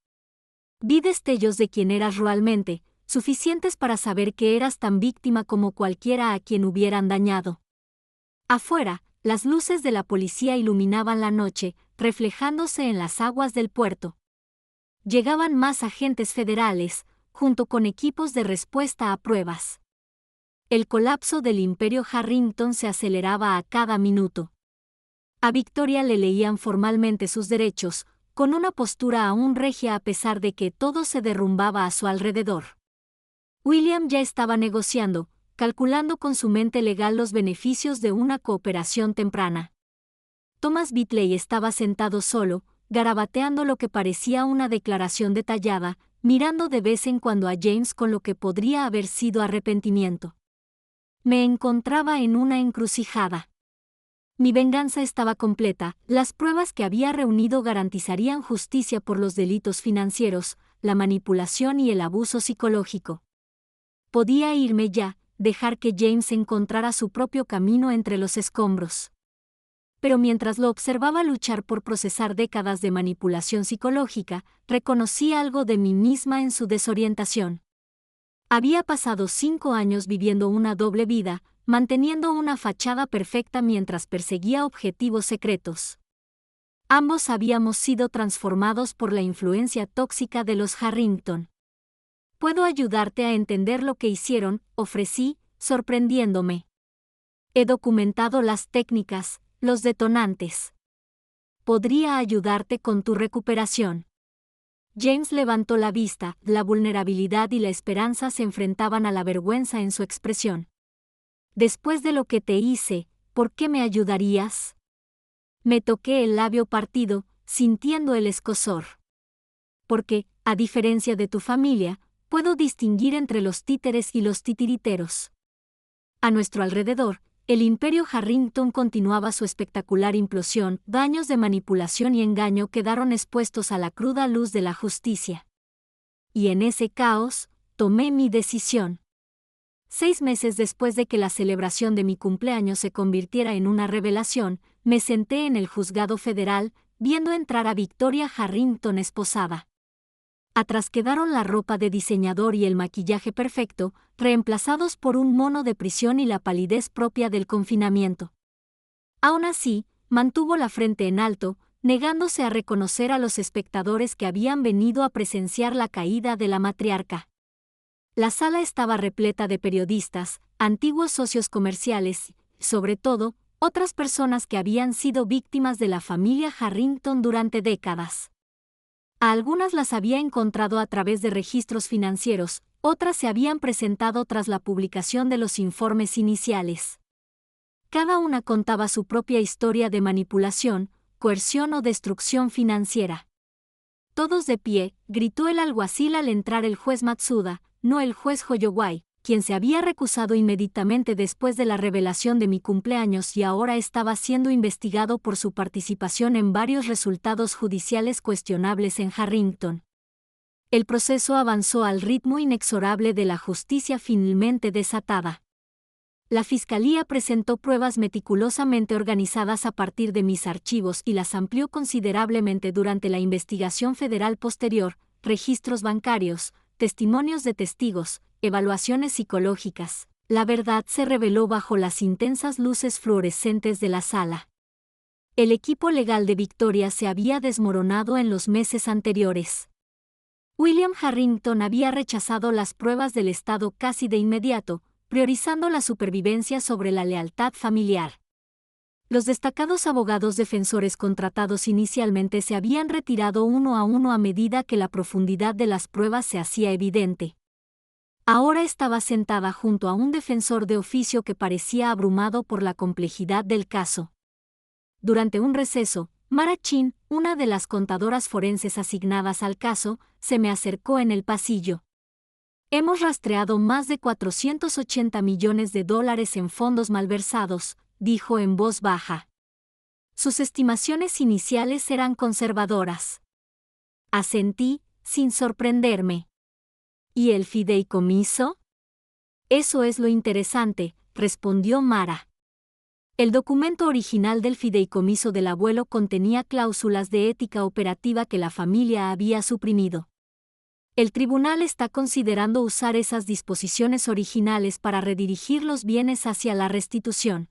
Vi destellos de quién eras realmente, suficientes para saber que eras tan víctima como cualquiera a quien hubieran dañado. Afuera, las luces de la policía iluminaban la noche, reflejándose en las aguas del puerto. Llegaban más agentes federales, junto con equipos de respuesta a pruebas. El colapso del Imperio Harrington se aceleraba a cada minuto. A Victoria le leían formalmente sus derechos, con una postura aún regia a pesar de que todo se derrumbaba a su alrededor. William ya estaba negociando, calculando con su mente legal los beneficios de una cooperación temprana. Thomas Bitley estaba sentado solo, garabateando lo que parecía una declaración detallada, mirando de vez en cuando a James con lo que podría haber sido arrepentimiento. Me encontraba en una encrucijada. Mi venganza estaba completa, las pruebas que había reunido garantizarían justicia por los delitos financieros, la manipulación y el abuso psicológico. Podía irme ya, dejar que James encontrara su propio camino entre los escombros. Pero mientras lo observaba luchar por procesar décadas de manipulación psicológica, reconocí algo de mí misma en su desorientación. Había pasado 5 años viviendo una doble vida, manteniendo una fachada perfecta mientras perseguía objetivos secretos. Ambos habíamos sido transformados por la influencia tóxica de los Harrington. Puedo ayudarte a entender lo que hicieron, ofrecí, sorprendiéndome. He documentado las técnicas, los detonantes. Podría ayudarte con tu recuperación. James levantó la vista, la vulnerabilidad y la esperanza se enfrentaban a la vergüenza en su expresión. Después de lo que te hice, ¿por qué me ayudarías? Me toqué el labio partido, sintiendo el escozor. Porque, a diferencia de tu familia, puedo distinguir entre los títeres y los titiriteros. A nuestro alrededor, el Imperio Harrington continuaba su espectacular implosión, daños de manipulación y engaño quedaron expuestos a la cruda luz de la justicia. Y en ese caos, tomé mi decisión. 6 meses después de que la celebración de mi cumpleaños se convirtiera en una revelación, me senté en el juzgado federal, viendo entrar a Victoria Harrington esposada. Atrás quedaron la ropa de diseñador y el maquillaje perfecto, reemplazados por un mono de prisión y la palidez propia del confinamiento. Aún así, mantuvo la frente en alto, negándose a reconocer a los espectadores que habían venido a presenciar la caída de la matriarca. La sala estaba repleta de periodistas, antiguos socios comerciales y, sobre todo, otras personas que habían sido víctimas de la familia Harrington durante décadas. A algunas las había encontrado a través de registros financieros, otras se habían presentado tras la publicación de los informes iniciales. Cada una contaba su propia historia de manipulación, coerción o destrucción financiera. Todos de pie, gritó el alguacil al entrar el juez Matsuda, no el juez Hoyowai, quien se había recusado inmediatamente después de la revelación de mi cumpleaños y ahora estaba siendo investigado por su participación en varios resultados judiciales cuestionables en Harrington. El proceso avanzó al ritmo inexorable de la justicia finalmente desatada. La fiscalía presentó pruebas meticulosamente organizadas a partir de mis archivos y las amplió considerablemente durante la investigación federal posterior, registros bancarios, testimonios de testigos, evaluaciones psicológicas. La verdad se reveló bajo las intensas luces fluorescentes de la sala. El equipo legal de Victoria se había desmoronado en los meses anteriores. William Harrington había rechazado las pruebas del Estado casi de inmediato, priorizando la supervivencia sobre la lealtad familiar. Los destacados abogados defensores contratados inicialmente se habían retirado uno a medida que la profundidad de las pruebas se hacía evidente. Ahora estaba sentada junto a un defensor de oficio que parecía abrumado por la complejidad del caso. Durante un receso, Mara Chin, una de las contadoras forenses asignadas al caso, se me acercó en el pasillo. Hemos rastreado más de 480 millones de dólares en fondos malversados, dijo en voz baja. Sus estimaciones iniciales eran conservadoras. Asentí, sin sorprenderme. ¿Y el fideicomiso? Eso es lo interesante, respondió Mara. El documento original del fideicomiso del abuelo contenía cláusulas de ética operativa que la familia había suprimido. El tribunal está considerando usar esas disposiciones originales para redirigir los bienes hacia la restitución.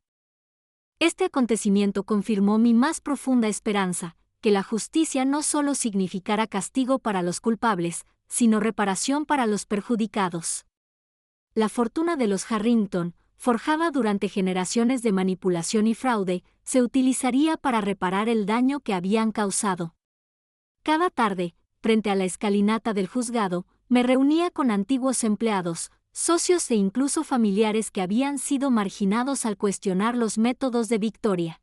Este acontecimiento confirmó mi más profunda esperanza, que la justicia no solo significara castigo para los culpables, sino reparación para los perjudicados. La fortuna de los Harrington, forjada durante generaciones de manipulación y fraude, se utilizaría para reparar el daño que habían causado. Cada tarde, frente a la escalinata del juzgado, me reunía con antiguos empleados, socios e incluso familiares que habían sido marginados al cuestionar los métodos de Victoria.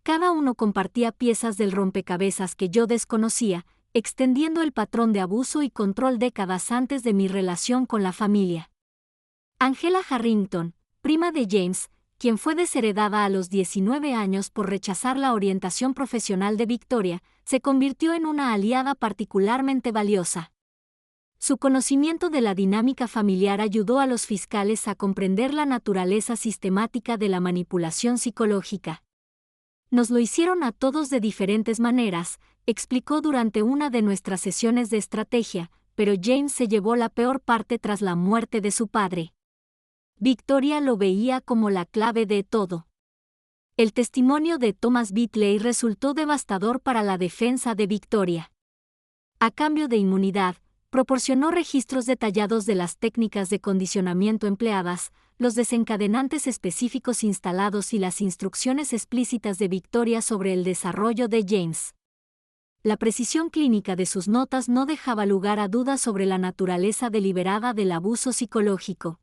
Cada uno compartía piezas del rompecabezas que yo desconocía, extendiendo el patrón de abuso y control décadas antes de mi relación con la familia. Angela Harrington, prima de James, quien fue desheredada a los 19 años por rechazar la orientación profesional de Victoria, se convirtió en una aliada particularmente valiosa. Su conocimiento de la dinámica familiar ayudó a los fiscales a comprender la naturaleza sistemática de la manipulación psicológica. Nos lo hicieron a todos de diferentes maneras, explicó durante una de nuestras sesiones de estrategia, pero James se llevó la peor parte tras la muerte de su padre. Victoria lo veía como la clave de todo. El testimonio de Thomas Bitley resultó devastador para la defensa de Victoria. A cambio de inmunidad, proporcionó registros detallados de las técnicas de condicionamiento empleadas, los desencadenantes específicos instalados y las instrucciones explícitas de Victoria sobre el desarrollo de James. La precisión clínica de sus notas no dejaba lugar a dudas sobre la naturaleza deliberada del abuso psicológico.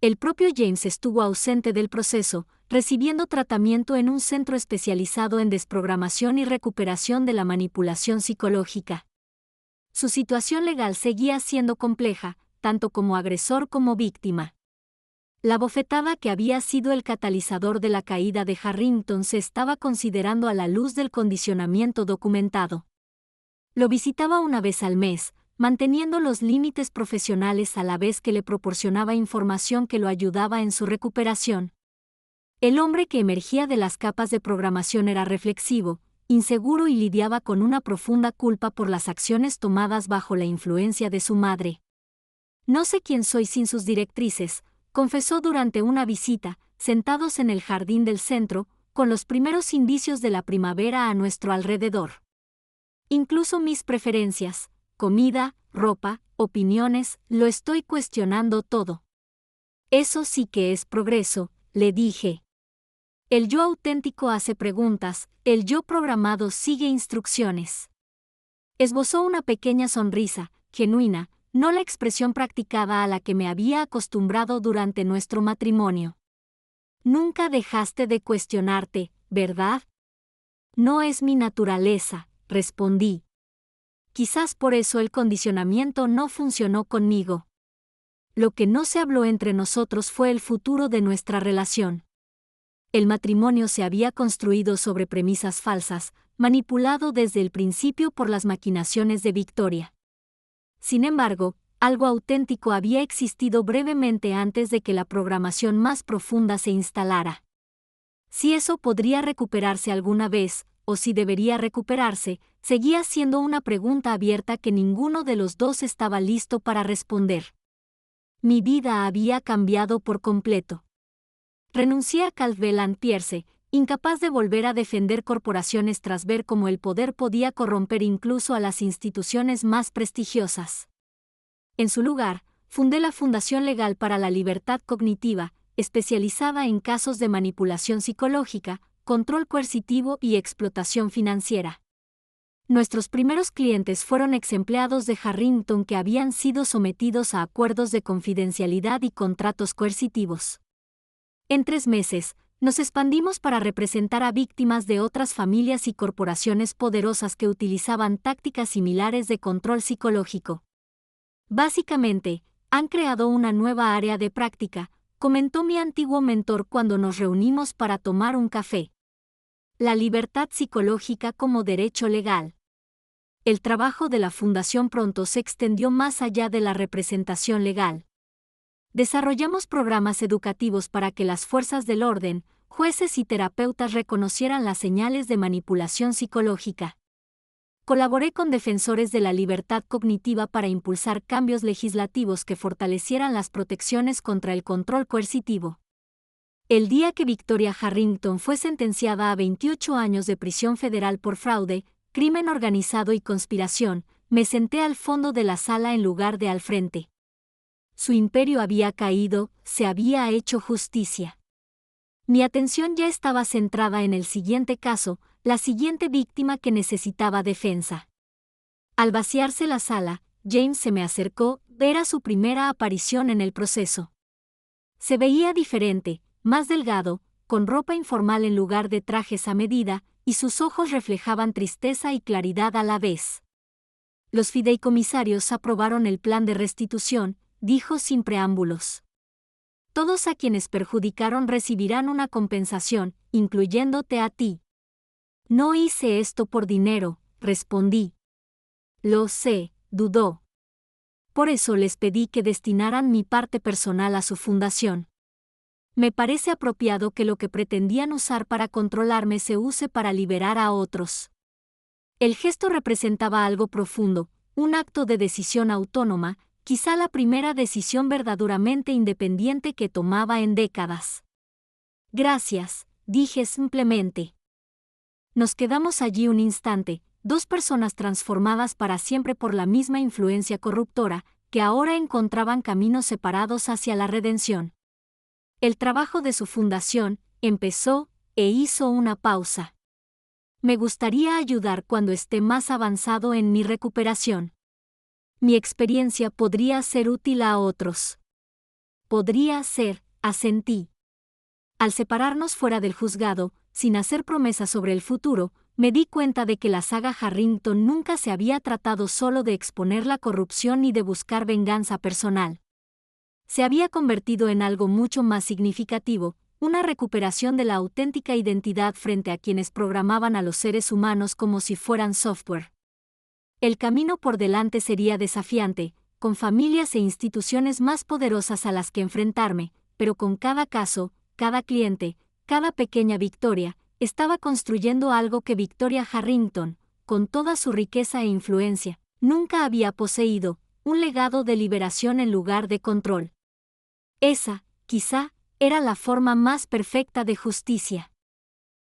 El propio James estuvo ausente del proceso, recibiendo tratamiento en un centro especializado en desprogramación y recuperación de la manipulación psicológica. Su situación legal seguía siendo compleja, tanto como agresor como víctima. La bofetada que había sido el catalizador de la caída de Harrington se estaba considerando a la luz del condicionamiento documentado. Lo visitaba una vez al mes, manteniendo los límites profesionales a la vez que le proporcionaba información que lo ayudaba en su recuperación. El hombre que emergía de las capas de programación era reflexivo, inseguro y lidiaba con una profunda culpa por las acciones tomadas bajo la influencia de su madre. No sé quién soy sin sus directrices, confesó durante una visita, sentados en el jardín del centro, con los primeros indicios de la primavera a nuestro alrededor. Incluso mis preferencias, comida, ropa, opiniones, lo estoy cuestionando todo. Eso sí que es progreso, le dije. El yo auténtico hace preguntas, el yo programado sigue instrucciones. Esbozó una pequeña sonrisa, genuina, no la expresión practicada a la que me había acostumbrado durante nuestro matrimonio. Nunca dejaste de cuestionarte, ¿verdad? No es mi naturaleza, respondí. Quizás por eso el condicionamiento no funcionó conmigo. Lo que no se habló entre nosotros fue el futuro de nuestra relación. El matrimonio se había construido sobre premisas falsas, manipulado desde el principio por las maquinaciones de Victoria. Sin embargo, algo auténtico había existido brevemente antes de que la programación más profunda se instalara. Si eso podría recuperarse alguna vez, o si debería recuperarse, seguía siendo una pregunta abierta que ninguno de los dos estaba listo para responder. Mi vida había cambiado por completo. Renuncié a Caldwell & Pierce, incapaz de volver a defender corporaciones tras ver cómo el poder podía corromper incluso a las instituciones más prestigiosas. En su lugar, fundé la Fundación Legal para la Libertad Cognitiva, especializada en casos de manipulación psicológica, control coercitivo y explotación financiera. Nuestros primeros clientes fueron ex-empleados de Harrington que habían sido sometidos a acuerdos de confidencialidad y contratos coercitivos. En 3 meses, nos expandimos para representar a víctimas de otras familias y corporaciones poderosas que utilizaban tácticas similares de control psicológico. Básicamente, han creado una nueva área de práctica, comentó mi antiguo mentor cuando nos reunimos para tomar un café. La libertad psicológica como derecho legal. El trabajo de la Fundación pronto se extendió más allá de la representación legal. Desarrollamos programas educativos para que las fuerzas del orden, jueces y terapeutas reconocieran las señales de manipulación psicológica. Colaboré con defensores de la libertad cognitiva para impulsar cambios legislativos que fortalecieran las protecciones contra el control coercitivo. El día que Victoria Harrington fue sentenciada a 28 años de prisión federal por fraude, crimen organizado y conspiración, me senté al fondo de la sala en lugar de al frente. Su imperio había caído, se había hecho justicia. Mi atención ya estaba centrada en el siguiente caso, la siguiente víctima que necesitaba defensa. Al vaciarse la sala, James se me acercó, era su primera aparición en el proceso. Se veía diferente, más delgado, con ropa informal en lugar de trajes a medida, y sus ojos reflejaban tristeza y claridad a la vez. Los fideicomisarios aprobaron el plan de restitución, dijo sin preámbulos. Todos a quienes perjudicaron recibirán una compensación, incluyéndote a ti. No hice esto por dinero, respondí. Lo sé, dudó. Por eso les pedí que destinaran mi parte personal a su fundación. Me parece apropiado que lo que pretendían usar para controlarme se use para liberar a otros. El gesto representaba algo profundo, un acto de decisión autónoma, quizá la primera decisión verdaderamente independiente que tomaba en décadas. Gracias, dije simplemente. Nos quedamos allí un instante, 2 personas transformadas para siempre por la misma influencia corruptora, que ahora encontraban caminos separados hacia la redención. El trabajo de su fundación empezó e hizo una pausa. Me gustaría ayudar cuando esté más avanzado en mi recuperación. Mi experiencia podría ser útil a otros. Podría ser, asentí. Al separarnos fuera del juzgado, sin hacer promesas sobre el futuro, me di cuenta de que la saga Harrington nunca se había tratado solo de exponer la corrupción ni de buscar venganza personal. Se había convertido en algo mucho más significativo, una recuperación de la auténtica identidad frente a quienes programaban a los seres humanos como si fueran software. El camino por delante sería desafiante, con familias e instituciones más poderosas a las que enfrentarme, pero con cada caso, cada cliente, cada pequeña victoria, estaba construyendo algo que Victoria Harrington, con toda su riqueza e influencia, nunca había poseído, un legado de liberación en lugar de control. Esa, quizá, era la forma más perfecta de justicia.